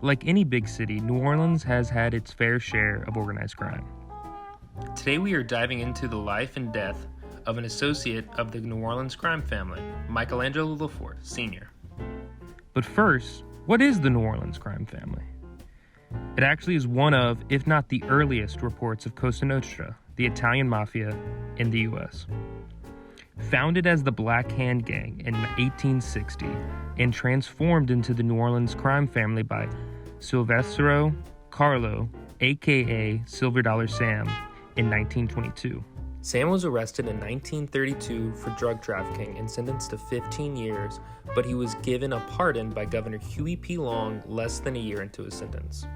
Like any big city, New Orleans has had its fair share of organized crime. Today we are diving into the life and death of an associate of the New Orleans crime family, Michelangelo LoForte, Sr. But first, what is the New Orleans crime family? It actually is one of, if not the earliest, reports of Cosa Nostra, the Italian mafia in the U.S. Founded as the Black Hand Gang in 1860 and transformed into the New Orleans crime family by Silvestro Carlo, aka Silver Dollar Sam, in 1922. Sam was arrested in 1932 for drug trafficking and sentenced to 15 years, but he was given a pardon by Governor Huey P. Long less than a year into his sentence.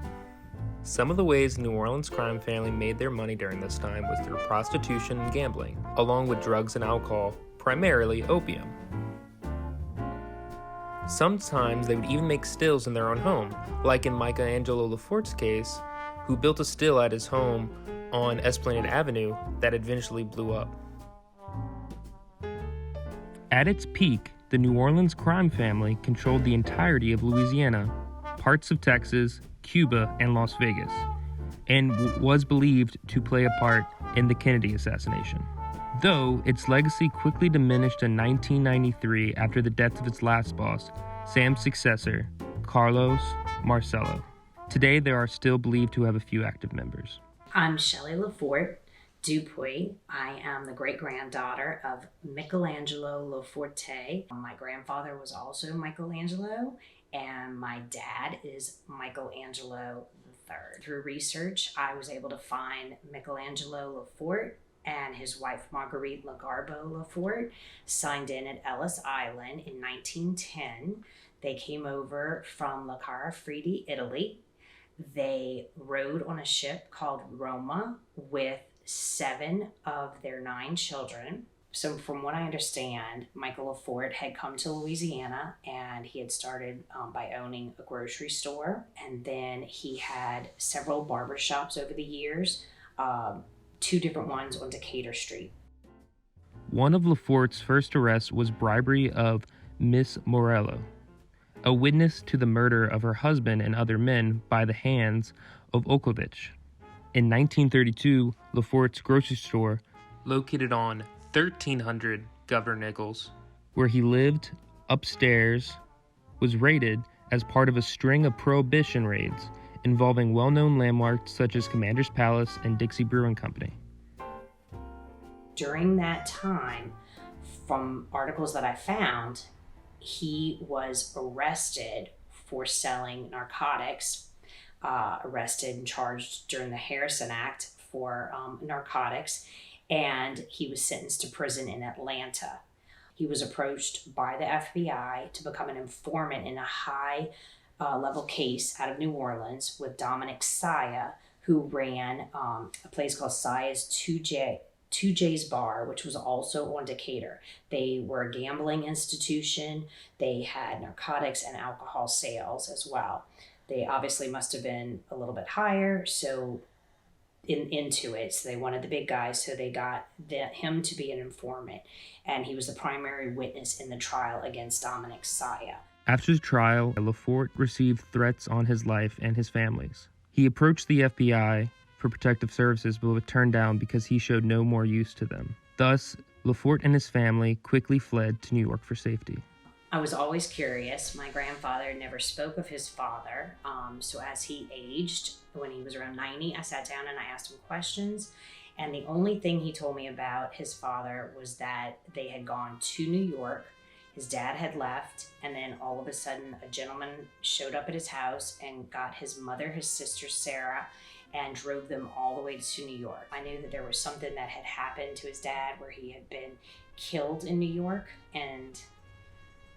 Some of the ways the New Orleans crime family made their money during this time was through prostitution and gambling, along with drugs and alcohol, primarily opium. Sometimes they would even make stills in their own home, like in Michelangelo LoForte's case, who built a still at his home on Esplanade Avenue that eventually blew up. At its peak, the New Orleans crime family controlled the entirety of Louisiana, parts of Texas, Cuba, and Las Vegas, and was believed to play a part in the Kennedy assassination. Though its legacy quickly diminished in 1993 after the death of its last boss, Sam's successor, Carlos Marcello. Today, there are still believed to have a few active members. I'm Shelley LaForte Dupuy. I am the great-granddaughter of Michelangelo LoForte. My grandfather was also Michelangelo, and my dad is Michelangelo III. Through research, I was able to find Michelangelo LoForte and his wife Marguerite Lagarbo LaForte signed in at Ellis Island in 1910. They came over from La Carafridi, Italy. They rode on a ship called Roma with 7 of their 9 children. So from what I understand, Michael LaForte had come to Louisiana and he had started by owning a grocery store. And then he had several barbershops over the years, 2 different ones on Decatur Street. One of LaForte's first arrests was bribery of Miss Morello, a witness to the murder of her husband and other men by the hands of Okovich. In 1932, LaForte's grocery store, located on 1300 Governor Nichols, where he lived upstairs, was raided as part of a string of prohibition raids involving well-known landmarks such as Commander's Palace and Dixie Brewing Company. During that time, from articles that I found, he was arrested for selling narcotics, arrested and charged during the Harrison Act for narcotics, and he was sentenced to prison in Atlanta. He was approached by the FBI to become an informant in a high level case out of New Orleans with Dominic Saya, who ran a place called Saya's 2J's Bar, which was also on Decatur. They were a gambling institution. They had narcotics and alcohol sales as well. They obviously must have been a little bit higher, so into it. So they wanted the big guys, so they got him to be an informant. And he was the primary witness in the trial against Dominic Saya. After the trial, LaForte received threats on his life and his family's. He approached the FBI for protective services, but was turned down because he showed no more use to them. Thus, LaForte and his family quickly fled to New York for safety. I was always curious. My grandfather never spoke of his father. So as he aged, when he was around 90, I sat down and I asked him questions. And the only thing he told me about his father was that they had gone to New York. His dad had left, and then all of a sudden a gentleman showed up at his house and got his mother, his sister Sarah, and drove them all the way to New York. I knew that there was something that had happened to his dad where he had been killed in New York, and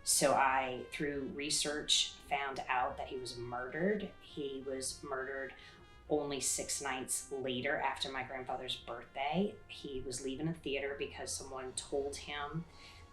so I, through research, found out that he was murdered. He was murdered only 6 nights later after my grandfather's birthday. He was leaving a theater because someone told him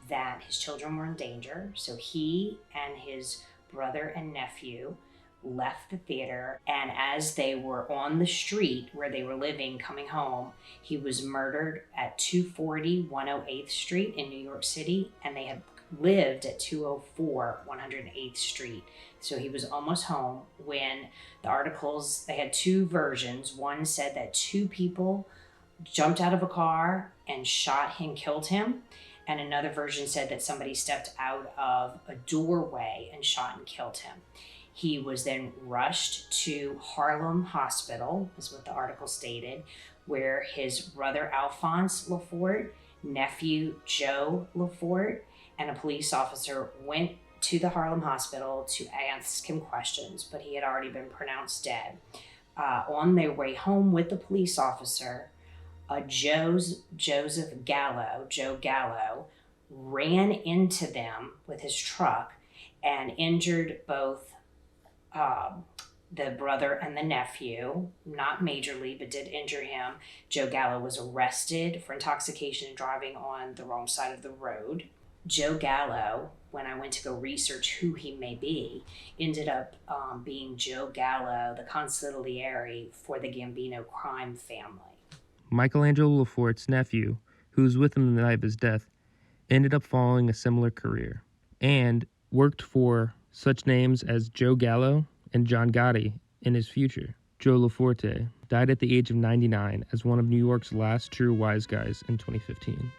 that his children were in danger. So he and his brother and nephew left the theater, and as they were on the street where they were living coming home, he was murdered at 240 108th Street in New York City, and they had lived at 204 108th Street. So he was almost home when the articles, they had two versions. One said that two people jumped out of a car and shot him, killed him. And another version said that somebody stepped out of a doorway and shot and killed him. He was then rushed to Harlem Hospital, is what the article stated, where his brother Alphonse LoForte, nephew Joe LoForte, and a police officer went to the Harlem Hospital to ask him questions, but he had already been pronounced dead. On their way home with the police officer, Joe Gallo, ran into them with his truck and injured both the brother and the nephew, not majorly, but did injure him. Joe Gallo was arrested for intoxication and driving on the wrong side of the road. Joe Gallo, when I went to go research who he may be, ended up being Joe Gallo, the consigliere for the Gambino crime family. Michelangelo LoForte's nephew, who was with him the night of his death, ended up following a similar career and worked for such names as Joe Gallo and John Gotti in his future. Joe LoForte died at the age of 99 as one of New York's last true wise guys in 2015.